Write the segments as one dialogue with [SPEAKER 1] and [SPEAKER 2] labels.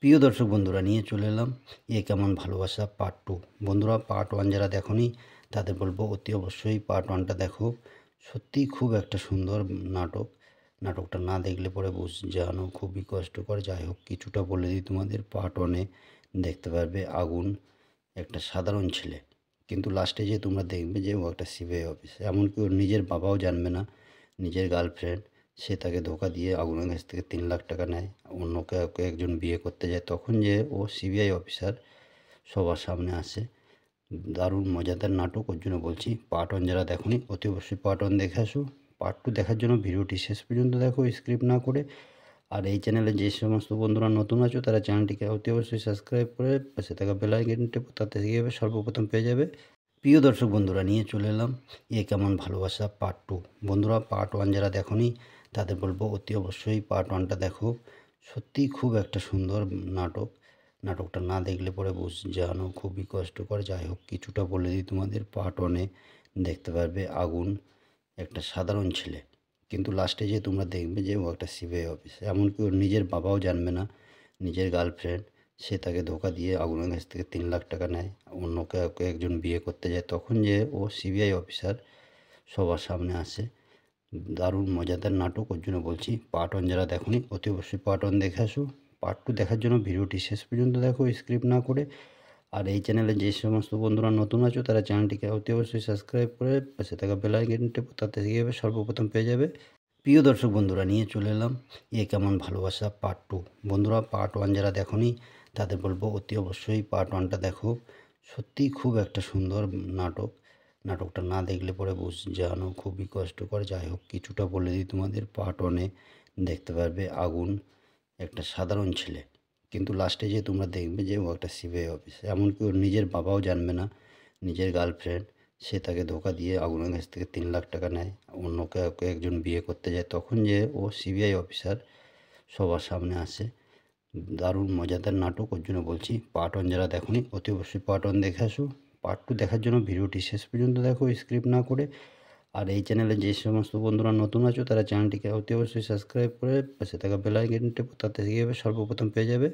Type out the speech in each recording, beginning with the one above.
[SPEAKER 1] প্রিয় দর্শক বন্ধুরা, নিয়ে চলে এলাম এ কেমন ভালোবাসা পার্ট 2। বন্ধুরা, পার্ট 1 যারা দেখোনি তাদের বলবো অতি অবশ্যই পার্ট 1টা দেখো। সত্যিই খুব একটা সুন্দর নাটক। নাটকটা না দেখলে পরে জানো খুবই কষ্টকর। যাই হোক, কিছুটা বলে দিই তোমাদের। পার্ট 1-এ দেখতে পারবে আগুন একটা সাধারণ ছেলে, কিন্তু লাস্টে যে তোমরা দেখবে যে ও একটা সিবিআই অফিসার। এমনকি ওর নিজের বাবাও জানবে না। নিজের গার্লফ্রেন্ড, সে তাকে ধোঁকা দিয়ে আগুনের কাছ থেকে 3 লাখ টাকা নেয়। অন্য কাউকে একজন বিয়ে করতে যায়, তখন যে ও সিবিআই অফিসার সবার সামনে আসে। দারুণ মজাদার নাটক। ওর জন্য বলছি পার্ট 1 যারা দেখোনি অতি অবশ্যই পার্ট 1 দেখে আসো। পার্ট 2 দেখার জন্য ভিডিওটি শেষ পর্যন্ত দেখো, স্ক্রিপ্ট না করে। আর এই চ্যানেলে যে সমস্ত বন্ধুরা নতুন আছো তারা চ্যানেলটিকে অতি অবশ্যই সাবস্ক্রাইব করে পাশে থাকা বেল আইকনটি টেপো, তাতে গিয়ে সর্বপ্রথম পেয়ে যাবে। প্রিয় দর্শক বন্ধুরা, নিয়ে চলে এলাম এ কেমন ভালোবাসা পার্ট 2। বন্ধুরা, পার্ট 1 যারা দেখোনি তাদের বলবো অতি অবশ্যই পার্ট 1টা দেখো। সত্যিই খুব একটা সুন্দর নাটক। নাটকটা না দেখলে পরে জানো খুবই কষ্টকর। যাই হোক, কিছুটা বলে দিই তোমাদের। পার্ট 1-এ দেখতে পারবে আগুন একটা সাধারণ ছেলে, কিন্তু লাস্টে যে তোমরা দেখবে যে ও একটা সিবিআই অফিসার। এমনকি ওর নিজের বাবাও জানবে না। নিজের গার্লফ্রেন্ড, সে তাকে ধোঁকা দিয়ে আগুনের কাছ থেকে 3 লাখ টাকা নেয়। অন্য কাউকে একজন বিয়ে করতে যায়, তখন যে ও সিবিআই অফিসার সবার সামনে আসে। দারুণ মজাদার নাটক। ওর জন্য বলছি পার্ট 1 যারা দেখোনি অতি অবশ্যই পার্ট 1 দেখে আসো। পার্ট 2 দেখার জন্য ভিডিওটি শেষ পর্যন্ত দেখো, স্ক্রিপ্ট না করে। আর এই চ্যানেলে যে সমস্ত বন্ধুরা নতুন আছো তারা চ্যানেলটিকে অতি অবশ্যই সাবস্ক্রাইব করে পাশে থাকা বেল আইকনটি টেপো, তাতে গিয়ে সর্বপ্রথম পেয়ে যাবে। প্রিয় দর্শক বন্ধুরা, নিয়ে চলে এলাম এ কেমন ভালোবাসা পার্ট 2। বন্ধুরা, পার্ট 1 যারা দেখোনি তাদের বলবো অতি অবশ্যই পার্ট 1টা দেখো। সত্যিই খুব একটা সুন্দর নাটক। নাটকটা না দেখলে পরে জানো খুবই কষ্টকর। যাই হোক, কিছুটা বলে দিই তোমাদের। পার্ট 1-এ দেখতে পারবে আগুন একটা সাধারণ ছেলে, কিন্তু লাস্টে যে তোমরা দেখবে যে ও একটা সিবিআই অফিসার। এমনকি ওর নিজের বাবাও জানবে না। নিজের গার্লফ্রেন্ড, সে তাকে ধোঁকা দিয়ে আগুনের কাছ থেকে 3 লাখ টাকা নেয়। অন্য কাউকে একজন বিয়ে করতে যায়, তখন যে ও সিবিআই অফিসার সবার সামনে আসে। দারুণ মজাদার নাটক। ওর জন্য বলছি পার্ট 1 যারা দেখোনি অতি অবশ্যই পার্ট 1 দেখে আসো। পার্ট 2 দেখার জন্য ভিডিওটি শেষ পর্যন্ত দেখো, স্ক্রিপ্ট না করে। আর এই চ্যানেলে যে সমস্ত বন্ধুরা নতুন আছো তারা চ্যানেলটিকে অতি অবশ্যই সাবস্ক্রাইব করে পাশে থাকা বেল আইকনটি টেপো, তাতে গিয়ে সর্বপ্রথম পেয়ে যাবে।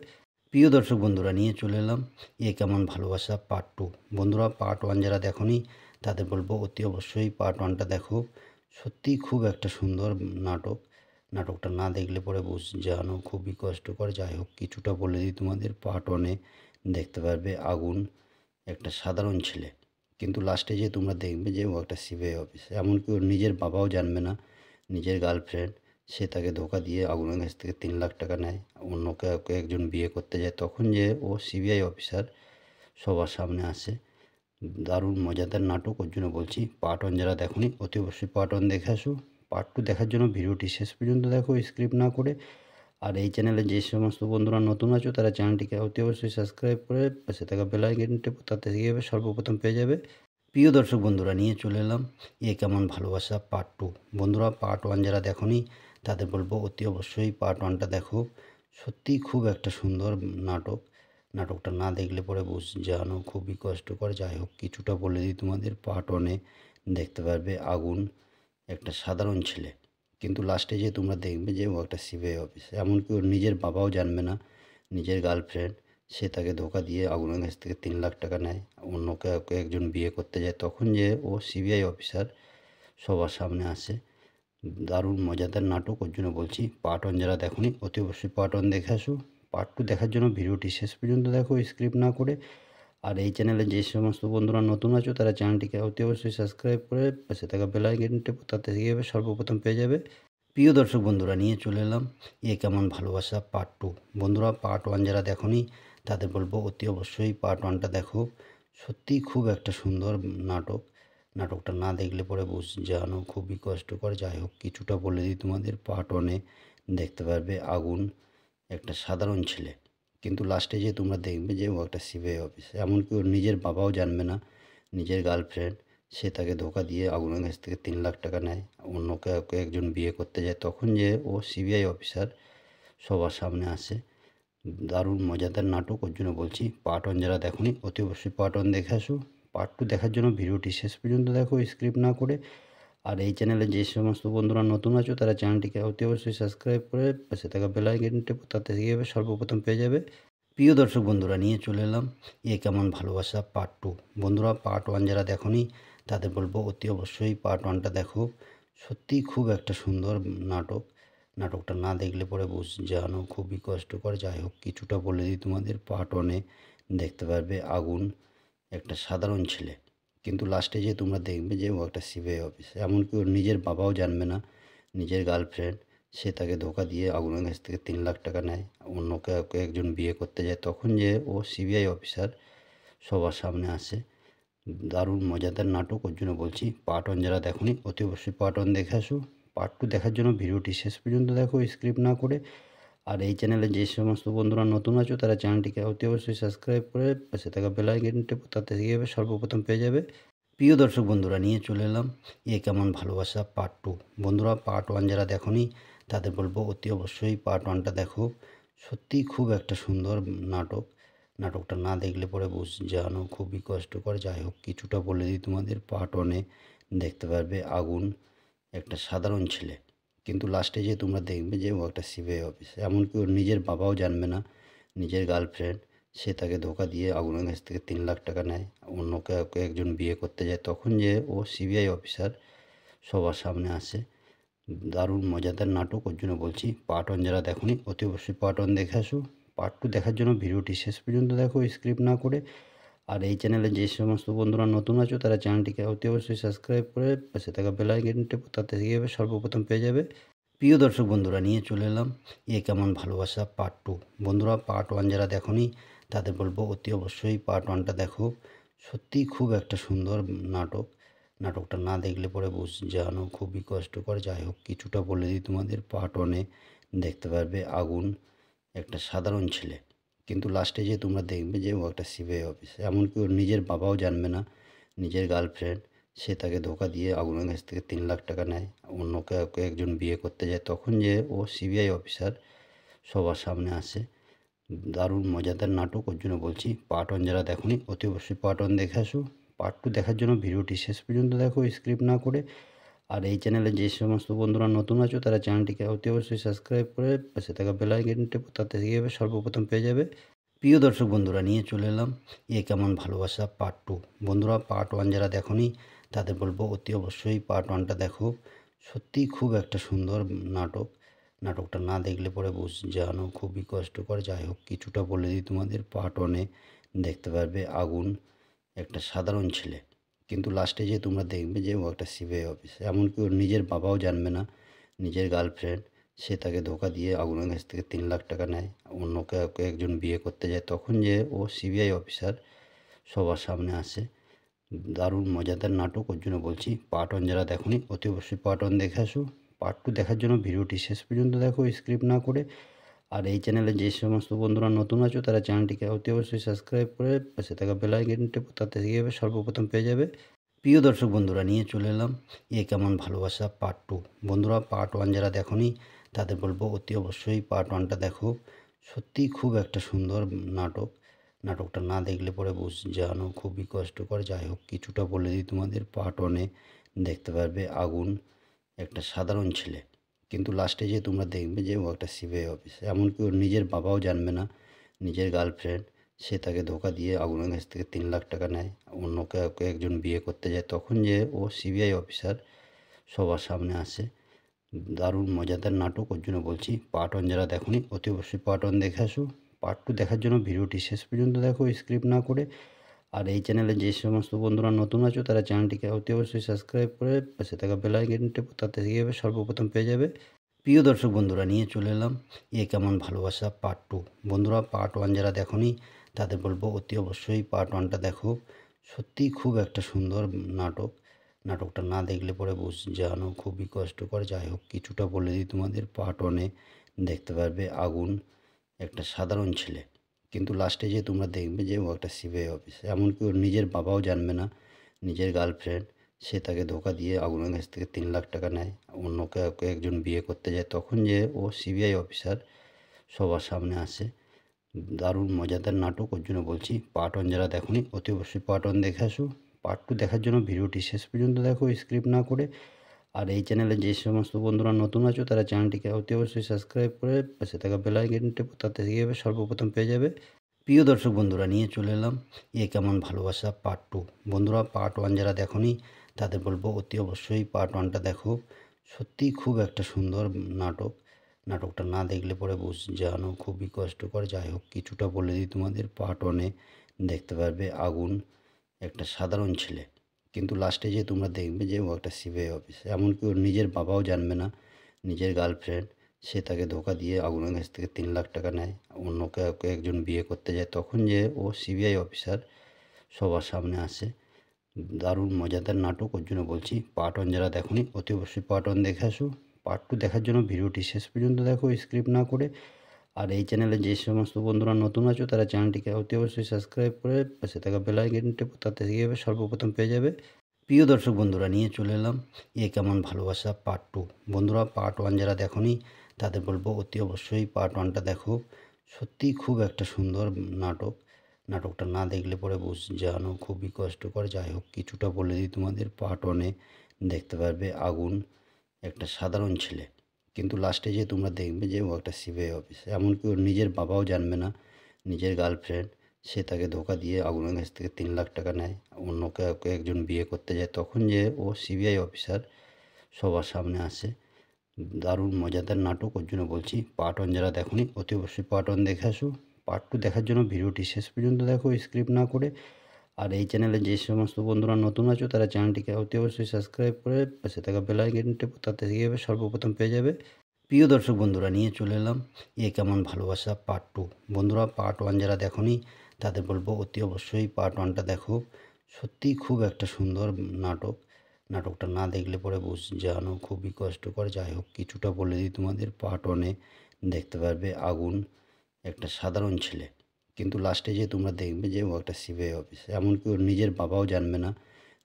[SPEAKER 1] প্রিয় দর্শক বন্ধুরা, নিয়ে চলে এলাম এ কেমন ভালোবাসা পার্ট 2। বন্ধুরা, পার্ট 1 যারা দেখোনি তাদের বলবো অতি অবশ্যই পার্ট 1টা দেখো। সত্যিই খুব একটা সুন্দর নাটক। নাটকটা না দেখলে পরে জানো খুবই কষ্টকর। যাই হোক, কিছুটা বলে দিই তোমাদের। পার্ট 1-এ দেখতে পারবে আগুন একটা সাধারণ ছেলে, কিন্তু লাস্টে যে তোমরা দেখবে যে ও একটা সিবিআই অফিসার। এমনকি ওর নিজের বাবাও জানবে না। নিজের গার্লফ্রেন্ড, সে তাকে ধোঁকা দিয়ে আগুনের কাছ থেকে 3 লাখ টাকা নেয়। অন্য কাউকে একজন বিয়ে করতে যায়, তখন যে ও সিবিআই অফিসার সবার সামনে আসে। দারুণ মজাদার নাটক। ওর জন্য বলছি পার্ট 1 যারা দেখোনি অতি অবশ্যই পার্ট 1 দেখে আসো। পার্ট 2 দেখার জন্য ভিডিওটি শেষ পর্যন্ত দেখো, স্ক্রিপ্ট না করে। আর এই চ্যানেলে যে সমস্ত বন্ধুরা নতুন আছো তারা চ্যানেলটিকে অতি অবশ্যই সাবস্ক্রাইব করে পাশে থাকা বেল আইকনটি টেপো, তাতে গিয়ে সর্বপ্রথম পেয়ে যাবে। প্রিয় দর্শক বন্ধুরা, নিয়ে চলে এলাম এ কেমন ভালোবাসা পার্ট 2। বন্ধুরা, পার্ট 1 যারা দেখোনি তাদের বলবো অতি অবশ্যই পার্ট 1টা দেখো। সত্যিই খুব একটা সুন্দর নাটক। নাটকটা না দেখলে পরে জানো খুবই কষ্টকর। যাই হোক, কিছুটা বলে দিই তোমাদের। পার্ট 1-এ দেখতে পারবে আগুন একটা সাধারণ ছেলে, কিন্তু লাস্টে যে তোমরা দেখবে যে ও একটা সিবিআই অফিসার। এমনকি ওর নিজের বাবাও জানবে না। নিজের গার্লফ্রেন্ড, সে তাকে ধোঁকা দিয়ে আগুনের কাছ থেকে 3 লাখ টাকা নেয়। অন্য কাউকে একজন বিয়ে করতে যায়, তখন যে ও সিবিআই অফিসার সবার সামনে আসে। দারুণ মজাদার নাটক। ওর জন্য বলছি পার্ট 1 যারা দেখোনি অতি অবশ্যই পার্ট 1 দেখে আসো। পার্ট 2 দেখার জন্য ভিডিওটি শেষ পর্যন্ত দেখো, স্ক্রিপ্ট না করে। আর এই চ্যানেলে যে সমস্ত বন্ধুরা নতুন আছো তারা চ্যানেলটিকে অতি অবশ্যই সাবস্ক্রাইব করে পাশে থাকা বেল আইকনটি টেপো, তাতে গিয়ে সর্বপ্রথম পেয়ে যাবে। প্রিয় দর্শক বন্ধুরা, নিয়ে চলে এলাম এ কেমন ভালোবাসা পার্ট 2। বন্ধুরা, পার্ট 1 যারা দেখোনি তাদের বলবো অতি অবশ্যই পার্ট 1টা দেখো। সত্যিই খুব একটা সুন্দর নাটক। নাটকটা না দেখলে পরে জানো খুবই কষ্টকর। যাই হোক, কিছুটা বলে দিই তোমাদের। পার্ট 1-এ দেখতে পারবে আগুন একটা সাধারণ ছেলে, কিন্তু লাস্টে যে তোমরা দেখবে যে ও একটা সিবিআই অফিসার। এমনকি ওর নিজের বাবাও জানবে না। নিজের গার্লফ্রেন্ড, সে তাকে ধোঁকা দিয়ে আগুনের কাছ থেকে 3 লাখ টাকা নেয়। অন্য কাউকে একজন বিয়ে করতে যায়, তখন যে ও সিবিআই অফিসার সবার সামনে আসে। দারুণ মজাদার নাটক। ওর জন্য বলছি পার্ট 1 যারা দেখোনি অতি অবশ্যই পার্ট 1 দেখে আসো। পার্ট 2 দেখার জন্য ভিডিওটি শেষ পর্যন্ত দেখো, স্ক্রিপ্ট না করে। আর এই চ্যানেলে যে সমস্ত বন্ধুরা নতুন আছো তারা চ্যানেলটিকে অতি অবশ্যই সাবস্ক্রাইব করে পাশে থাকা বেল আইকনটি টেপো, তাতে গিয়ে সর্বপ্রথম পেয়ে যাবে। প্রিয় দর্শক বন্ধুরা, নিয়ে চলে এলাম এ কেমন ভালোবাসা পার্ট 2। বন্ধুরা, পার্ট 1 যারা দেখোনি তাদের বলবো অতি অবশ্যই পার্ট 1টা দেখো। সত্যিই খুব একটা সুন্দর নাটক। নাটকটা না দেখলে পরে জানো খুবই কষ্টকর। যাই হোক, কিছুটা বলে দিই তোমাদের। পার্ট 1-এ দেখতে পারবে আগুন একটা সাধারণ ছেলে, কিন্তু লাস্টে যে তোমরা দেখবে যে ও একটা সিবিআই অফিসার। এমনকি ওর নিজের বাবাও জানবে না। নিজের গার্লফ্রেন্ড, সে তাকে ধোঁকা দিয়ে আগুনের কাছ থেকে 3 লাখ টাকা নেয়। অন্য কাউকে একজন বিয়ে করতে যায়, তখন যে ও সিবিআই অফিসার সবার সামনে আসে। দারুণ মজাদার নাটক। ওর জন্য বলছি পার্ট 1 যারা দেখোনি অতি অবশ্যই পার্ট 1 দেখে আসো। পার্ট 2 দেখার জন্য ভিডিওটি শেষ পর্যন্ত দেখো, স্ক্রিপ্ট না করে। আর এই চ্যানেলে যে সমস্ত বন্ধুরা নতুন আছো তারা চ্যানেলটিকে অতি অবশ্যই সাবস্ক্রাইব করে পাশে থাকা বেল আইকনটি টেপো, তাতে গিয়ে সর্বপ্রথম পেয়ে যাবে। প্রিয় দর্শক বন্ধুরা, নিয়ে চলে এলাম এ কেমন ভালোবাসা পার্ট 2। বন্ধুরা, পার্ট 1 যারা দেখোনি তাদের বলবো অতি অবশ্যই পার্ট 1টা দেখো। সত্যিই খুব একটা সুন্দর নাটক। নাটকটা না দেখলে পরে জানো খুবই কষ্টকর। যাই হোক, কিছুটা বলে দিই তোমাদের। পার্ট 1-এ দেখতে পারবে আগুন একটা সাধারণ ছেলে, কিন্তু লাস্টে যে তোমরা দেখবে যে ও একটা সিবিআই অফিসার। এমনকি ওর নিজের বাবাও জানবে না। নিজের গার্লফ্রেন্ড, সে তাকে ধোঁকা দিয়ে আগুনের কাছ থেকে 3 লাখ টাকা নেয়। অন্য কাউকে একজন বিয়ে করতে যায়, তখন যে ও সিবিআই অফিসার সবার সামনে আসে। দারুণ মজাদার নাটক। ওর জন্য বলছি পার্ট 1 যারা দেখোনি অতি অবশ্যই পার্ট 1 দেখে আসো। পার্ট 2 দেখার জন্য ভিডিওটি শেষ পর্যন্ত দেখো, স্ক্রিপ্ট না করে। আর এই চ্যানেলে যে সমস্ত বন্ধুরা নতুন আছো তারা চ্যানেলটিকে অতি অবশ্যই সাবস্ক্রাইব করে পাশে থাকা বেল আইকনটি টেপো, তাতে গিয়ে সর্বপ্রথম পেয়ে যাবে। প্রিয় দর্শক বন্ধুরা, নিয়ে চলে এলাম এ কেমন ভালোবাসা পার্ট 2। বন্ধুরা, পার্ট 1 যারা দেখোনি তাদের বলবো অতি অবশ্যই পার্ট 1টা দেখো। সত্যিই খুব একটা সুন্দর নাটক। নাটকটা না দেখলে পরে জানো খুবই কষ্টকর। যাই হোক, কিছুটা বলে দিই তোমাদের। পার্ট 1-এ দেখতে পারবে আগুন একটা সাধারণ ছেলে, কিন্তু লাস্টে যে তোমরা দেখবে যে ও একটা সিবিআই অফিসার। এমনকি ওর নিজের বাবাও জানবে না। নিজের গার্লফ্রেন্ড, সে তাকে ধোঁকা দিয়ে আগুনের কাছ থেকে 3 লাখ টাকা নেয়। অন্য কাউকে একজন বিয়ে করতে যায়, তখন যে ও সিবিআই অফিসার সবার সামনে আসে। দারুণ মজাদার নাটক। ওর জন্য বলছি পার্ট 1 যারা দেখোনি অতি অবশ্যই পার্ট 1 দেখে আসো। পার্ট 2 দেখার জন্য ভিডিওটি শেষ পর্যন্ত দেখো, স্ক্রিপ্ট না করে। আর এই চ্যানেলে যে সমস্ত বন্ধুরা নতুন আছো তারা চ্যানেলটিকে অতি অবশ্যই সাবস্ক্রাইব করে পাশে থাকা বেল আইকনটি টেপো, তাতে গিয়ে সর্বপ্রথম পেয়ে যাবে। প্রিয় দর্শক বন্ধুরা, নিয়ে চলে এলাম এ কেমন ভালোবাসা পার্ট 2। বন্ধুরা, পার্ট 1 যারা দেখোনি তাদের বলবো অতি অবশ্যই পার্ট 1টা দেখো। সত্যিই খুব একটা সুন্দর নাটক। নাটকটা না দেখলে পরে জানো খুবই কষ্টকর। যাই হোক, কিছুটা বলে দিই তোমাদের। পার্ট 1-এ দেখতে পারবে আগুন একটা সাধারণ ছেলে, কিন্তু লাস্টে যে তোমরা দেখবে যে ও একটা সিবিআই অফিসার। এমনকি ওর নিজের বাবাও জানবে না। নিজের গার্লফ্রেন্ড, সে তাকে ধোঁকা দিয়ে আগুনের কাছ থেকে 3 লাখ টাকা নেয়। অন্য কাউকে একজন বিয়ে করতে যায়, তখন যে ও সিবিআই অফিসার সবার সামনে আসে। দারুণ মজাদার নাটক। ওর জন্য বলছি পার্ট 1 যারা দেখোনি অতি অবশ্যই পার্ট 1 দেখে আসো। পার্ট 2 দেখার জন্য ভিডিওটি শেষ পর্যন্ত দেখো, স্ক্রিপ্ট না করে। আর এই চ্যানেলে যে সমস্ত বন্ধুরা নতুন আছো তারা চ্যানেলটিকে অতি অবশ্যই সাবস্ক্রাইব করে পাশে থাকা বেল আইকনটি টেপো, তাতে গিয়ে সর্বপ্রথম পেয়ে যাবে। প্রিয় দর্শক বন্ধুরা, নিয়ে চলে এলাম এ কেমন ভালোবাসা পার্ট 2। বন্ধুরা, পার্ট 1 যারা দেখোনি তাদের বলবো অতি অবশ্যই পার্ট 1টা দেখো। সত্যিই খুব একটা সুন্দর নাটক। নাটকটা না দেখলে পরে জানো খুবই কষ্টকর। যাই হোক, কিছুটা বলে দিই তোমাদের। পার্ট 1-এ দেখতে পারবে আগুন একটা সাধারণ ছেলে, কিন্তু লাস্টে যে তোমরা দেখবে যে ও একটা সিবিআই অফিসার। এমনকি ওর নিজের বাবাও জানবে না। নিজের গার্লফ্রেন্ড, সে তাকে ধোঁকা দিয়ে আগুনের কাছ থেকে 3 লাখ টাকা নেয়। অন্য কাউকে একজন বিয়ে করতে যায়, তখন যে ও সিবিআই অফিসার সবার সামনে আসে। দারুণ মজাদার নাটক। ওর জন্য বলছি পার্ট 1 যারা দেখোনি অতি অবশ্যই পার্ট 1 দেখে আসো। পার্ট 2 দেখার জন্য ভিডিওটি শেষ পর্যন্ত দেখো, স্ক্রিপ্ট না করে। আর এই চ্যানেলে যে সমস্ত বন্ধুরা নতুন আছো তারা চ্যানেলটিকে অতি অবশ্যই সাবস্ক্রাইব করে পাশে থাকা বেল আইকনটি টেপো, তাতে গিয়ে সর্বপ্রথম পেয়ে যাবে। প্রিয় দর্শক বন্ধুরা, নিয়ে চলে এলাম এ কেমন ভালোবাসা পার্ট 2। বন্ধুরা, পার্ট 1 যারা দেখোনি তাদের বলবো অতি অবশ্যই পার্ট 1টা দেখো। সত্যিই খুব একটা সুন্দর নাটক। নাটকটা না দেখলে পরে জানো খুবই কষ্টকর। যাই হোক, কিছুটা বলে দিই তোমাদের। পার্ট 1-এ দেখতে পারবে আগুন একটা সাধারণ ছেলে, কিন্তু লাস্টে যে তোমরা দেখবে যে ও একটা সিবিআই অফিসার। এমনকি ওর নিজের বাবাও জানবে না। নিজের গার্লফ্রেন্ড, সে তাকে ধোঁকা দিয়ে আগুনের কাছ থেকে 3 লাখ টাকা নেয়। অন্য কাউকে একজন বিয়ে করতে যায়, তখন যে ও সিবিআই অফিসার সবার সামনে আসে। দারুণ মজাদার নাটক। ওর জন্য বলছি পার্ট 1 যারা দেখোনি অতি অবশ্যই পার্ট 1 দেখে আসো। পার্ট 2 দেখার জন্য ভিডিওটি শেষ পর্যন্ত দেখো, স্ক্রিপ্ট না করে। আর এই চ্যানেলে যে সমস্ত বন্ধুরা নতুন আছো তারা চ্যানেলটিকে অতি অবশ্যই সাবস্ক্রাইব করে পাশে থাকা বেল আইকনটি টেপো, তাতে গিয়ে সর্বপ্রথম পেয়ে যাবে। প্রিয় দর্শক বন্ধুরা, নিয়ে চলে এলাম এ কেমন ভালোবাসা পার্ট 2। বন্ধুরা, পার্ট 1 যারা দেখোনি তাদের বলবো অতি অবশ্যই পার্ট 1টা দেখো। সত্যিই খুব একটা সুন্দর নাটক। নাটকটা না দেখলে পরে জানো খুবই কষ্টকর। যাই হোক, কিছুটা বলে দিই তোমাদের। পার্ট 1-এ দেখতে পারবে আগুন একটা সাধারণ ছেলে, কিন্তু লাস্টে যে তোমরা দেখবে যে ও একটা সিবিআই অফিসার। এমনকি ওর নিজের বাবাও জানবে না, নিজের গার্লফ্রেন্ড সে তাকে ধোকা দিয়ে আগুনের কাছ থেকে 3 লাখ টাকা নেয়, অন্য কাউকে একজন বিয়ে করতে যায়, তখন যে ও সিবিআই অফিসার সবার সামনে আসে। দারুণ মজাদার নাটক, ওর জন্য বলছি পার্ট 1 যারা দেখোনি অতি অবশ্যই পার্ট 1 দেখে আসো। পার্ট 2 দেখার জন্য ভিডিওটি শেষ পর্যন্ত দেখো স্ক্রিপ্ট না করে। আর এই চ্যানেলে যে সমস্ত বন্ধুরা নতুন আছো তারা চ্যানেলটিকে অতি অবশ্যই সাবস্ক্রাইব করে পাশে থাকা বেল আইকনটি টেপো, তাতে গিয়ে সর্বপ্রথম পেয়ে যাবে। প্রিয় দর্শক বন্ধুরা, নিয়ে চলে এলাম এ কেমন ভালোবাসা পার্ট 2। বন্ধুরা, পার্ট 1 যারা দেখোনি তাদের বলবো অতি অবশ্যই পার্ট 1টা দেখো। সত্যিই খুব একটা সুন্দর নাটক। নাটকটা না দেখলে পরে জানো খুবই কষ্টকর। যাই হোক, কিছুটা বলে দিই তোমাদের। পার্ট 1-এ দেখতে পারবে আগুন একটা সাধারণ ছেলে, কিন্তু লাস্টে যে তোমরা দেখবে যে ও একটা সিবিআই অফিসার। এমনকি ওর নিজের বাবাও জানবে না, নিজের গার্লফ্রেন্ড সে তাকে ধোকা দিয়ে আগুনের কাছ থেকে 3 লাখ টাকা নেয়, অন্য কাউকে একজন বিয়ে করতে যায়, তখন যে ও সিবিআই অফিসার সবার সামনে আসে। দারুণ মজাদার নাটক, ওর জন্য বলছি পার্ট 1 যারা দেখোনি অতি অবশ্যই পার্ট 1 দেখে আসো। পার্ট 2 দেখার জন্য ভিডিওটি শেষ পর্যন্ত দেখো স্ক্রিপ্ট না করে। আর এই চ্যানেলে যে সমস্ত বন্ধুরা নতুন আছো তারা চ্যানেলটিকে অতি অবশ্যই সাবস্ক্রাইব করে পাশে থাকা বেল আইকনটি টেপো, তাতে গিয়ে সর্বপ্রথম পেয়ে যাবে। প্রিয় দর্শক বন্ধুরা, নিয়ে চলে এলাম এ কেমন ভালোবাসা পার্ট 2। বন্ধুরা, পার্ট 1 যারা দেখোনি তাদের বলবো অতি অবশ্যই পার্ট 1টা দেখো। সত্যিই খুব একটা সুন্দর নাটক। নাটকটা না দেখলে পরে জানো খুবই কষ্টকর। যাই হোক, কিছুটা বলে দিই তোমাদের। পার্ট 1-এ দেখতে পারবে আগুন একটা সাধারণ ছেলে, কিন্তু লাস্টে যে তোমরা দেখবে যে ও একটা সিবিআই অফিসার। এমনকি ওর নিজের বাবাও জানবে না,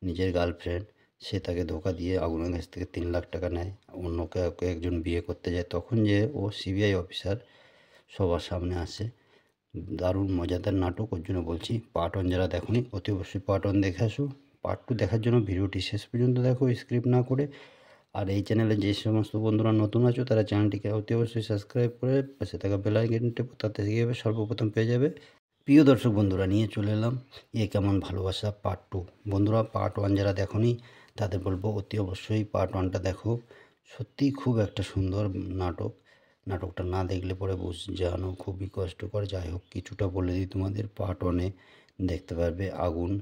[SPEAKER 1] নিজের গার্লফ্রেন্ড সে তাকে ধোকা দিয়ে আগুনের কাছ থেকে 3 লাখ টাকা নেয়, অন্য কাউকে একজন বিয়ে করতে যায়, তখন যে ও সিবিআই অফিসার সবার সামনে আসে। দারুণ মজাদার নাটক, ওর জন্য বলছি পার্ট 1 যারা দেখোনি অতি অবশ্যই পার্ট 1 দেখে আসো। পার্ট 2 দেখার জন্য ভিডিওটি শেষ পর্যন্ত দেখো স্ক্রিপ্ট না করে। আর এই চ্যানেলে যে সমস্ত বন্ধুরা নতুন আছো তারা চ্যানেলটিকে অতি অবশ্যই সাবস্ক্রাইব করে পাশে থাকা বেল আইকনটি টেপো, তাতে গিয়ে সর্বপ্রথম পেয়ে যাবে। প্রিয় দর্শক বন্ধুরা, নিয়ে চলে এলাম এ কেমন ভালোবাসা পার্ট 2। বন্ধুরা, পার্ট 1 যারা দেখোনি তাদের বলবো অতি অবশ্যই পার্ট 1টা দেখো। সত্যিই খুব একটা সুন্দর নাটক। নাটকটা না দেখলে পরে জানো খুবই কষ্টকর। যাই হোক, কিছুটা বলে দিই তোমাদের। পার্ট 1-এ দেখতে পারবে আগুন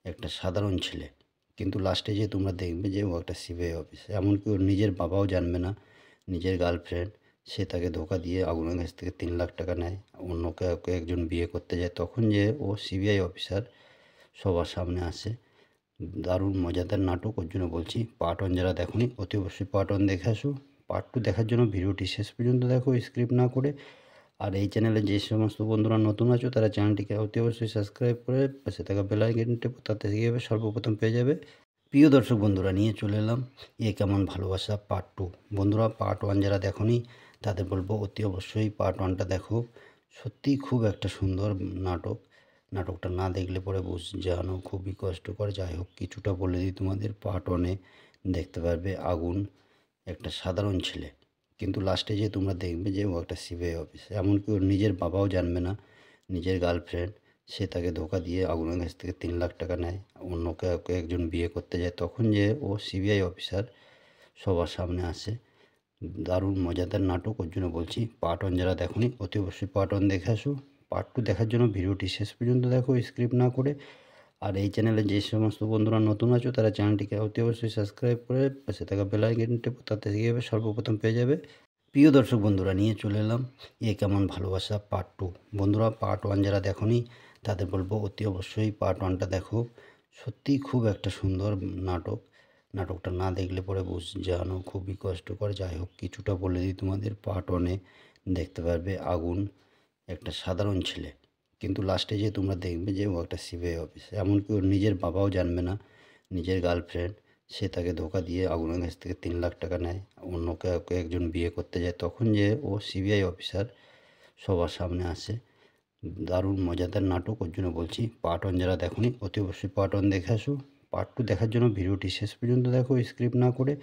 [SPEAKER 1] একটা সাধারণ ছেলে, কিন্তু লাস্টে যে তোমরা দেখবে যে ও একটা সিবিআই অফিসার। এমনকি ওর নিজের বাবাও জানবে না, নিজের গার্লফ্রেন্ড সে তাকে ধোকা দিয়ে আগুনের কাছ থেকে 3 লাখ টাকা নেয়, অন্য কাউকে একজন বিয়ে করতে যায়, তখন যে ও সিবিআই অফিসার সবার সামনে আসে। দারুণ মজাদার নাটক, ওর জন্য বলছি পার্ট 1 যারা দেখোনি অতি অবশ্যই পার্ট 1 দেখে আসো। পার্ট 2 দেখার জন্য ভিডিওটি শেষ পর্যন্ত দেখো স্ক্রিপ্ট না করে। আর এই চ্যানেলে যে সমস্ত বন্ধুরা নতুন আছো তারা চ্যানেলটিকে অতি অবশ্যই সাবস্ক্রাইব করে পাশে থাকা বেল আইকনটি টেপো, তাতে গিয়ে সর্বপ্রথম পেয়ে যাবে। প্রিয় দর্শক বন্ধুরা, নিয়ে চলে এলাম এ কেমন ভালোবাসা পার্ট 2। বন্ধুরা, পার্ট 1 যারা দেখোনি তাদের বলবো অতি অবশ্যই পার্ট 1টা দেখো। সত্যিই খুব একটা সুন্দর নাটক। নাটকটা না দেখলে পরে জানো খুবই কষ্টকর। যাই হোক, কিছুটা বলে দিই তোমাদের। পার্ট 1-এ দেখতে পারবে আগুন একটা সাধারণ ছেলে, কিন্তু লাস্টে যে তোমরা দেখবে যে ও একটা সিবিআই অফিসার। এমনকি ওর নিজের বাবাও জানবে না, নিজের গার্লফ্রেন্ড সে তাকে ধোকা দিয়ে আগুনের কাছ থেকে 3 লাখ টাকা নেয়, অন্য কাউকে একজন বিয়ে করতে যায়, তখন যে ও সিবিআই অফিসার সবার সামনে আসে। দারুণ মজাদার নাটক, ওর জন্য বলছি পার্ট 1 যারা দেখোনি অতি অবশ্যই পার্ট 1 দেখে আসো। পার্ট 2 দেখার জন্য ভিডিওটি শেষ পর্যন্ত দেখো স্ক্রিপ্ট না করে। আর এই চ্যানেলে যে সমস্ত বন্ধুরা নতুন আছো তারা চ্যানেলটিকে অতি অবশ্যই সাবস্ক্রাইব করে পাশে থাকা বেল আইকনটি টেপো, তাতে গিয়ে সর্বপ্রথম পেয়ে যাবে। প্রিয় দর্শক বন্ধুরা, নিয়ে চলে এলাম এ কেমন ভালোবাসা পার্ট 2। বন্ধুরা, পার্ট 1 যারা দেখোনি তাদের বলবো অতি অবশ্যই পার্ট 1টা দেখো। সত্যিই খুব একটা সুন্দর নাটক। নাটকটা না দেখলে পরে জানো খুবই কষ্টকর। যাই হোক, কিছুটা বলে দিই তোমাদের। পার্ট 1-এ দেখতে পারবে আগুন একটা সাধারণ ছেলে, কিন্তু লাস্টে যে তোমরা দেখবে যে ও একটা সিবিআই অফিসার। এমনকি ওর নিজের বাবাও জানবে না, নিজের গার্লফ্রেন্ড সে তাকে ধোকা দিয়ে আগুনের কাছ থেকে 3 লাখ টাকা নেয়, অন্য কাউকে একজন বিয়ে করতে যায়, তখন যে ও সিবিআই অফিসার সবার সামনে আসে। দারুণ মজাদার নাটক, ওর জন্য বলছি পার্ট 1 যারা দেখোনি অতি অবশ্যই পার্ট 1 দেখে আসো। পার্ট 2 দেখার জন্য ভিডিওটি শেষ পর্যন্ত দেখো স্ক্রিপ্ট না করে।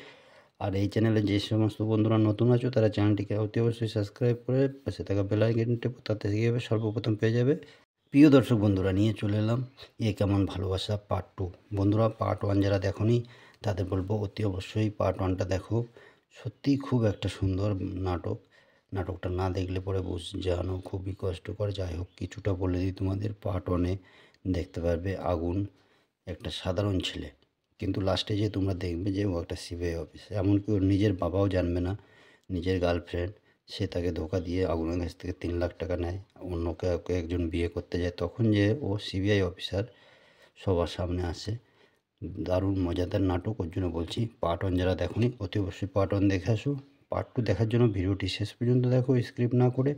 [SPEAKER 1] আর এই চ্যানেলে যে সমস্ত বন্ধুরা নতুন আছো তারা চ্যানেলটিকে অতি অবশ্যই সাবস্ক্রাইব করে পাশে থাকা বেল আইকনটি টেপো, তাতে গিয়ে সর্বপ্রথম পেয়ে যাবে। প্রিয় দর্শক বন্ধুরা, নিয়ে চলে এলাম এ কেমন ভালোবাসা পার্ট 2। বন্ধুরা, পার্ট 1 যারা দেখোনি তাদের বলবো অতি অবশ্যই পার্ট 1টা দেখো। সত্যিই খুব একটা সুন্দর নাটক। নাটকটা না দেখলে পরে জানো খুবই কষ্টকর। যাই হোক, কিছুটা বলে দিই তোমাদের। পার্ট 1-এ দেখতে পারবে আগুন একটা সাধারণ ছেলে, কিন্তু লাস্টে যে তোমরা দেখবে যে ও একটা সিবিআই অফিসার। এমনকি ওর নিজের বাবাও জানবে না, নিজের গার্লফ্রেন্ড সে তাকে ধোঁকা দিয়ে আগুনের কাছ থেকে 3 লাখ টাকা নেয়, অন্য কাউকে একজন বিয়ে করতে যায়, তখন যে ও সিবিআই অফিসার সবার সামনে আসে। দারুণ মজাদার নাটক, ওর জন্য বলছি পার্ট 1 যারা দেখোনি অতি অবশ্যই পার্ট 1 দেখে আসো। পার্ট 2 দেখার জন্য ভিডিওটি শেষ পর্যন্ত দেখো স্ক্রিপ্ট না করে।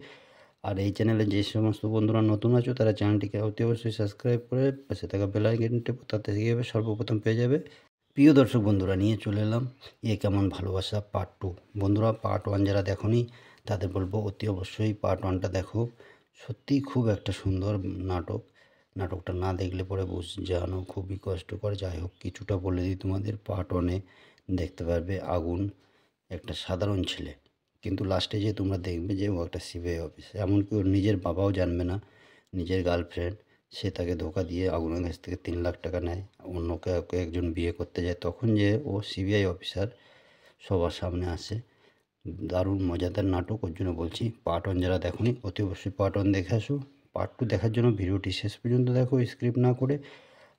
[SPEAKER 1] আর এই চ্যানেলে যে সমস্ত বন্ধুরা নতুন আছো তারা চ্যানেলটিকে অতি অবশ্যই সাবস্ক্রাইব করে পাশে থাকা বেল আইকনটি টেপো, তাতে গিয়ে সর্বপ্রথম পেয়ে যাবে। প্রিয় দর্শক বন্ধুরা, নিয়ে চলে এলাম এ কেমন ভালোবাসা পার্ট 2। বন্ধুরা, পার্ট 1 যারা দেখোনি তাদের বলবো অতি অবশ্যই পার্ট 1টা দেখো। সত্যিই খুব একটা সুন্দর নাটক। নাটকটা না দেখলে পরে জানো খুবই কষ্টকর। যাই হোক, কিছুটা বলে দিই তোমাদের। পার্ট 1-এ দেখতে পারবে আগুন একটা সাধারণ ছেলে, কিন্তু লাস্টে যে তোমরা দেখবে যে ও একটা সিবিআই অফিসার। এমনকি ওর নিজের বাবাও জানবে না, নিজের গার্লফ্রেন্ড সে তাকে ধোঁকা দিয়ে আগুনের কাছ থেকে 3 লাখ টাকা নেয়, অন্য কাউকে একজন বিয়ে করতে যায়, তখন যে ও সিবিআই অফিসার সবার সামনে আসে। দারুণ মজাদার নাটক, ওর জন্য বলছি পার্ট 1 যারা দেখোনি অতি অবশ্যই পার্ট 1 দেখে আসো। পার্ট 2 দেখার জন্য ভিডিওটি শেষ পর্যন্ত দেখো স্ক্রিপ্ট না করে।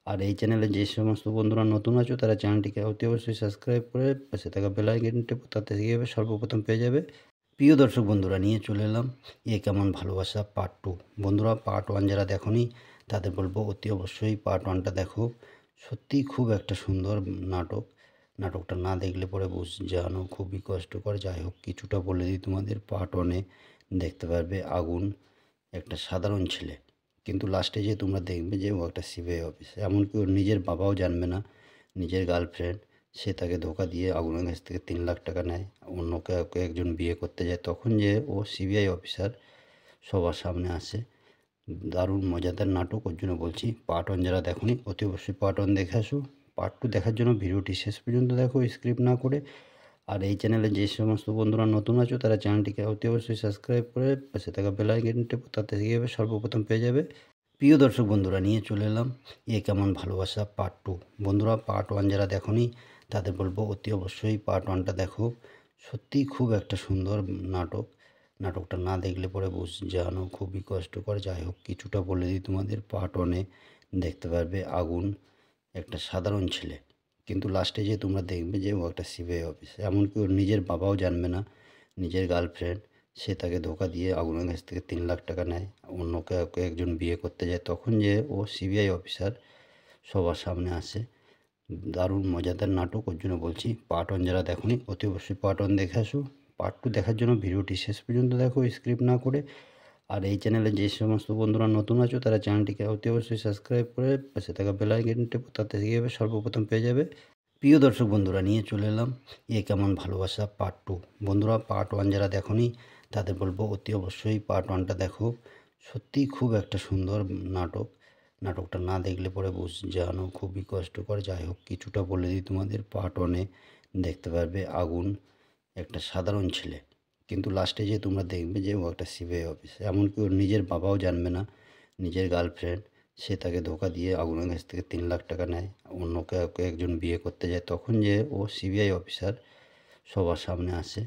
[SPEAKER 1] আর এই চ্যানেলে যে সমস্ত বন্ধুরা নতুন আছো তারা চ্যানেলটিকে অতি অবশ্যই সাবস্ক্রাইব করে পাশে থাকা বেল আইকনটি টেপো, তাতে গিয়ে সর্বপ্রথম পেয়ে যাবে। প্রিয় দর্শক বন্ধুরা, নিয়ে চলে এলাম এ কেমন ভালোবাসা পার্ট 2। বন্ধুরা, পার্ট 1 যারা দেখোনি তাদের বলবো অতি অবশ্যই পার্ট 1টা দেখো। সত্যিই খুব একটা সুন্দর নাটক। নাটকটা না দেখলে পরে জানো খুবই কষ্টকর। যাই হোক, কিছুটা বলে দিই তোমাদের। পার্ট 1-এ দেখতে পারবে আগুন একটা সাধারণ ছেলে, কিন্তু লাস্টে যে তোমরা দেখবে যে ও একটা সিবিআই অফিসার। এমনকি ওর নিজের বাবাও জানবে না, নিজের গার্লফ্রেন্ড সে তাকে ধোঁকা দিয়ে আগুনের কাছ থেকে 3 লাখ টাকা নেয়, অন্য কাউকে একজন বিয়ে করতে যায়, তখন যে ও সিবিআই অফিসার সবার সামনে আসে। দারুণ মজাদার নাটক, ওর জন্য বলছি পার্ট 1 যারা দেখোনি অতি অবশ্যই পার্ট 1 দেখে আসো। পার্ট 2 দেখার জন্য ভিডিওটি শেষ পর্যন্ত দেখো স্ক্রিপ্ট না করে। আর এই চ্যানেলে যে সমস্ত বন্ধুরা নতুন আছো তারা চ্যানেলটিকে অতি অবশ্যই সাবস্ক্রাইব করে পাশে থাকা বেল আইকনটি টেপো, তাতে গিয়ে সর্বপ্রথম পেয়ে যাবে। প্রিয় দর্শক বন্ধুরা, নিয়ে চলে এলাম এ কেমন ভালোবাসা পার্ট 2। বন্ধুরা, পার্ট 1 যারা দেখোনি তাদের বলবো অতি অবশ্যই পার্ট 1টা দেখো। সত্যিই খুব একটা সুন্দর নাটক। নাটকটা না দেখলে পরে জানো খুবই কষ্টকর। যাই হোক, কিছুটা বলে দিই তোমাদের। পার্ট 1-এ দেখতে পারবে আগুন একটা সাধারণ ছেলে, কিন্তু লাস্টে যে তোমরা দেখবে যে ও একটা সিবিআই অফিসার। এমনকি ওর নিজের বাবাও জানবে না, নিজের গার্লফ্রেন্ড সে তাকে ধোঁকা দিয়ে আগুনের কাছ থেকে 3 লাখ টাকা নেয়, অন্য কাউকে একজন বিয়ে করতে যায়, তখন যে ও সিবিআই অফিসার সবার সামনে আসে। দারুণ মজাদার নাটক, ওর জন্য বলছি পার্ট 1 যারা দেখোনি অতি অবশ্যই পার্ট 1 দেখে আসো। পার্ট 2 দেখার জন্য ভিডিওটি শেষ পর্যন্ত দেখো স্ক্রিপ্ট না করে। আর এই চ্যানেলে যে সমস্ত বন্ধুরা নতুন আছো তারা চ্যানেলটিকে অতি অবশ্যই সাবস্ক্রাইব করে পাশে থাকা বেল আইকনটি টেপো, তাতে গিয়ে সর্বপ্রথম পেয়ে যাবে। প্রিয় দর্শক বন্ধুরা, নিয়ে চলে এলাম এ কেমন ভালোবাসা পার্ট 2। বন্ধুরা, পার্ট 1 যারা দেখোনি তাদের বলবো অতি অবশ্যই পার্ট 1টা দেখো। সত্যিই খুব একটা সুন্দর নাটক। নাটকটা না দেখলে পরে জানো খুবই কষ্টকর। যাই হোক, কিছুটা বলে দিই তোমাদের। পার্ট 1-এ দেখতে পারবে আগুন একটা সাধারণ ছেলে, কিন্তু লাস্টে যে তোমরা দেখবে যে ও একটা সিবিআই অফিসার। এমনকি ওর নিজের বাবাও জানবে না, নিজের গার্লফ্রেন্ড সে তাকে ধোঁকা দিয়ে আগুনের কাছ থেকে 3 লাখ টাকা নেয়, অন্য কাউকে একজন বিয়ে করতে যায়, তখন যে ও সিবিআই অফিসার সবার সামনে আসে।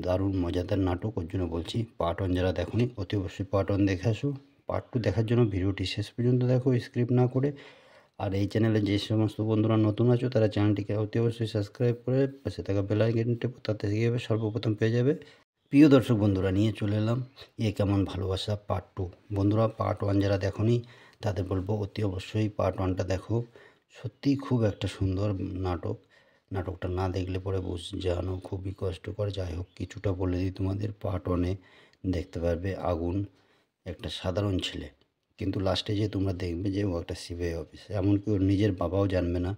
[SPEAKER 1] দারুণ মজাদার নাটক, ওর জন্য বলছি পার্ট 1 যারা দেখোনি অতি অবশ্যই পার্ট 1 দেখে আসো। পার্ট 2 দেখার জন্য ভিডিওটি শেষ পর্যন্ত দেখো স্ক্রিপ্ট না করে। আর এই চ্যানেলে যে সমস্ত বন্ধুরা নতুন আছো তারা চ্যানেলটিকে অতি অবশ্যই সাবস্ক্রাইব করে পাশে থাকা বেল আইকনটি টেপো, তাতে গিয়ে সর্বপ্রথম পেয়ে যাবে। প্রিয় দর্শক বন্ধুরা, নিয়ে চলে এলাম এ কেমন ভালোবাসা পার্ট 2। বন্ধুরা, পার্ট 1 যারা দেখোনি তাদের বলবো অতি অবশ্যই পার্ট 1টা দেখো। সত্যিই খুব একটা সুন্দর নাটক। নাটকটা না দেখলে পরে জানো খুবই কষ্টকর। যাই হোক, কিছুটা বলে দিই তোমাদের। পার্ট 1-এ দেখতে পারবে আগুন একটা সাধারণ ছেলে, কিন্তু লাস্টে যে তোমরা দেখবে যে ও একটা সিবিআই অফিসার। এমনকি ওর নিজের বাবাও জানবে না,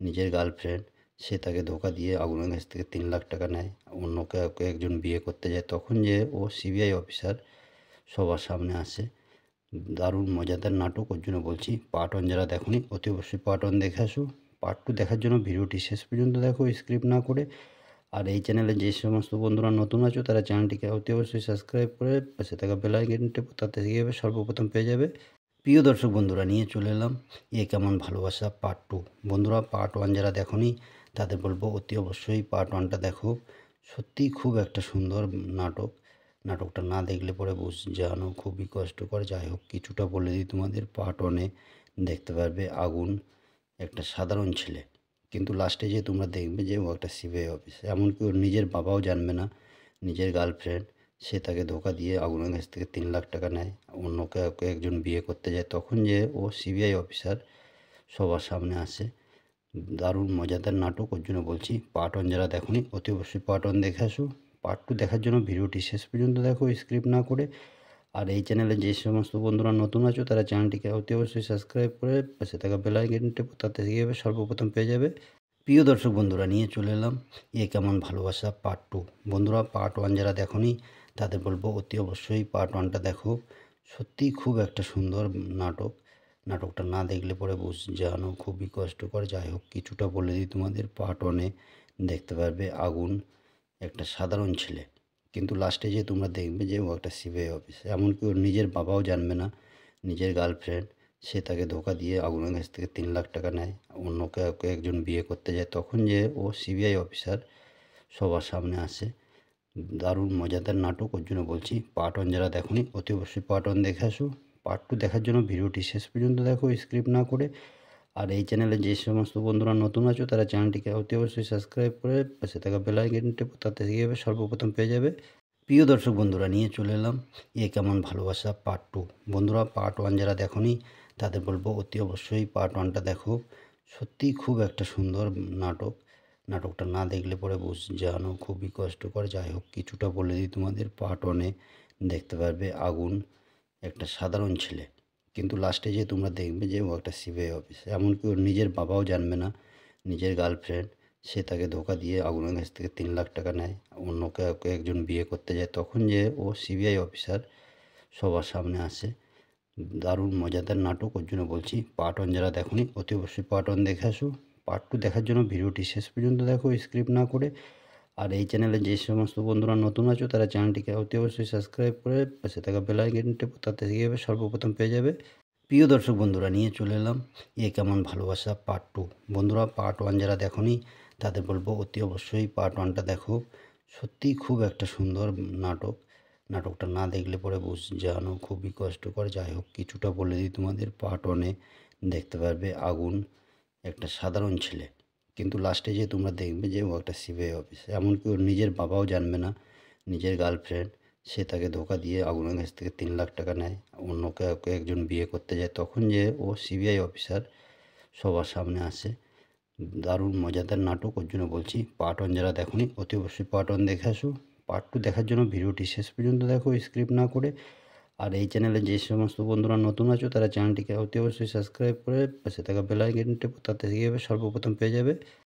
[SPEAKER 1] নিজের গার্লফ্রেন্ড সে তাকে ধোঁকা দিয়ে আগুনের কাছ থেকে 3 লাখ টাকা নেয়, অন্য কাউকে একজন বিয়ে করতে যায়, তখন যে ও সিবিআই অফিসার সবার সামনে আসে। দারুণ মজাদার নাটক, ওর জন্য বলছি পার্ট 1 যারা দেখোনি অতি অবশ্যই পার্ট 1 দেখে আসো। পার্ট 2 দেখার জন্য ভিডিওটি শেষ পর্যন্ত দেখো স্ক্রিপ্ট না করে। আর এই চ্যানেলে যে সমস্ত বন্ধুরা নতুন আছো তারা চ্যানেলটিকে অতি অবশ্যই সাবস্ক্রাইব করে পাশে থাকা বেল আইকনটি টেপো, তাতে গিয়ে সর্বপ্রথম পেয়ে যাবে। প্রিয় দর্শক বন্ধুরা, নিয়ে চলে এলাম এ কেমন ভালোবাসা পার্ট 2। বন্ধুরা, পার্ট 1 যারা দেখোনি তাদের বলবো অতি অবশ্যই পার্ট 1টা দেখো। সত্যিই খুব একটা সুন্দর নাটক। নাটকটা না দেখলে পরে জানো খুবই কষ্টকর। যাই হোক, কিছুটা বলে দিই তোমাদের। পার্ট 1-এ দেখতে পারবে আগুন একটা সাধারণ ছেলে, কিন্তু লাস্টে যে তোমরা দেখবে যে ও একটা সিবিআই অফিসার। এমনকি ওর নিজের বাবাও জানবে না। নিজের গার্লফ্রেন্ড, সে তাকে ধোঁকা দিয়ে আগুনের কাছ থেকে 3 লাখ টাকা নেয়। অন্য কাউকে একজন বিয়ে করতে যায়, তখন যে ও সিবিআই অফিসার সবার সামনে আসে। দারুণ মজাদার নাটক, ওর জন্য বলছি পার্ট 1 যারা দেখোনি অতি অবশ্যই পার্ট 1 দেখে আসো। পার্ট 2 দেখার জন্য ভিডিওটি শেষ পর্যন্ত দেখো, স্ক্রিপ্ট না করে। আর এই চ্যানেলে যে সমস্ত বন্ধুরা নতুন আছো তারা চ্যানেলটিকে অতি অবশ্যই সাবস্ক্রাইব করে পাশে থাকা বেল আইকনটি টেপো, তাতে গিয়ে সর্বপ্রথম পেয়ে যাবে। প্রিয় দর্শক বন্ধুরা, নিয়ে চলে এলাম এ কেমন ভালোবাসা পার্ট 2। বন্ধুরা, পার্ট 1 যারা দেখোনি তাদের বলবো অতি অবশ্যই পার্ট 1টা দেখো। সত্যিই খুব একটা সুন্দর নাটক। নাটকটা না দেখলে পরে জানো খুবই কষ্টকর। যাই হোক, কিছুটা বলে দিই তোমাদের। পার্ট 1-এ দেখতে পারবে আগুন একটা সাধারণ ছেলে, কিন্তু লাস্টে যে তোমরা দেখবে যে ও একটা সিবিআই অফিসার। এমনকি ওর নিজের বাবাও জানবে না। নিজের গার্লফ্রেন্ড, সে তাকে ধোঁকা দিয়ে আগুনের কাছ থেকে 3 লাখ টাকা নেয়। অন্য কাউকে একজন বিয়ে করতে যায়, তখন যে ও সিবিআই অফিসার সবার সামনে আসে। দারুণ মজাদার নাটক, ওর জন্য বলছি পার্ট 1 যারা দেখোনি অতি অবশ্যই পার্ট 1 দেখে আসো। পার্ট 2 দেখার জন্য ভিডিওটি শেষ পর্যন্ত দেখো, স্ক্রিপ্ট না করে। আর এই চ্যানেলে যে সমস্ত বন্ধুরা নতুন আছো তারা চ্যানেলটিকে অতি অবশ্যই সাবস্ক্রাইব করে পাশে থাকা বেল আইকনটি টেপো, তাতে গিয়ে সর্বপ্রথম পেয়ে যাবে। প্রিয় দর্শক বন্ধুরা, নিয়ে চলে এলাম এ কেমন ভালোবাসা পার্ট 2। বন্ধুরা, পার্ট 1 যারা দেখোনি তাদের বলবো অতি অবশ্যই পার্ট 1টা দেখো। সত্যিই খুব একটা সুন্দর নাটক। নাটকটা না দেখলে পরে জানো খুবই কষ্টকর। যাই হোক, কিছুটা বলে দিই তোমাদের। পার্ট 1-এ দেখতে পারবে আগুন একটা সাধারণ ছেলে, কিন্তু লাস্টে যে তোমরা দেখবে যে ও একটা সিবিআই অফিসার। এমনকি ওর নিজের বাবাও জানবে না। নিজের গার্লফ্রেন্ড, সে তাকে ধোঁকা দিয়ে আগুনের কাছ থেকে 3 লাখ টাকা নেয়। অন্য কাউকে একজন বিয়ে করতে যায়, তখন যে ও সিবিআই অফিসার সবার সামনে আসে। দারুণ মজাদার নাটক, ওর জন্য বলছি পার্ট 1 যারা দেখোনি অতি অবশ্যই পার্ট 1 দেখে আসো। পার্ট 2 দেখার জন্য ভিডিওটি শেষ পর্যন্ত দেখো, স্ক্রিপ্ট না করে। আর এই চ্যানেলে যে সমস্ত বন্ধুরা নতুন আছো তারা চ্যানেলটিকে অতি অবশ্যই সাবস্ক্রাইব করে পাশে থাকা বেল আইকনটি টেপো, তাতে গিয়ে সর্বপ্রথম পেয়ে যাবে। প্রিয় দর্শক বন্ধুরা, নিয়ে চলে এলাম এ কেমন ভালোবাসা পার্ট 2। বন্ধুরা, পার্ট 1 যারা দেখোনি তাদের বলবো অতি অবশ্যই পার্ট 1টা দেখো। সত্যিই খুব একটা সুন্দর নাটক। নাটকটা না দেখলে পরে জানো খুবই কষ্টকর। যাই হোক, কিছুটা বলে দিই তোমাদের। পার্ট 1-এ দেখতে পারবে আগুন একটা সাধারণ ছেলে, কিন্তু লাস্টে যে তোমরা দেখবে যে ও একটা সিবিআই অফিসার। এমনকি ওর নিজের বাবাও জানবে না। নিজের গার্লফ্রেন্ড, সে তাকে ধোঁকা দিয়ে আগুনের কাছ থেকে 3 লাখ টাকা নেয়। অন্য কাউকে একজন বিয়ে করতে যায়, তখন যে ও সিবিআই অফিসার সবার সামনে আসে। দারুণ মজাদার নাটক, ওর জন্য বলছি পার্ট 1 যারা দেখোনি অতি অবশ্যই পার্ট 1 দেখে আসো। পার্ট 2 দেখার জন্য ভিডিওটি শেষ পর্যন্ত দেখো, স্ক্রিপ্ট না করে। আর এই চ্যানেলে যে সমস্ত বন্ধুরা নতুন আছো তারা চ্যানেলটিকে অতি অবশ্যই সাবস্ক্রাইব করে পাশে থাকা বেল আইকনটি টেপো, তাতে গিয়ে সর্বপ্রথম পেয়ে যাবে।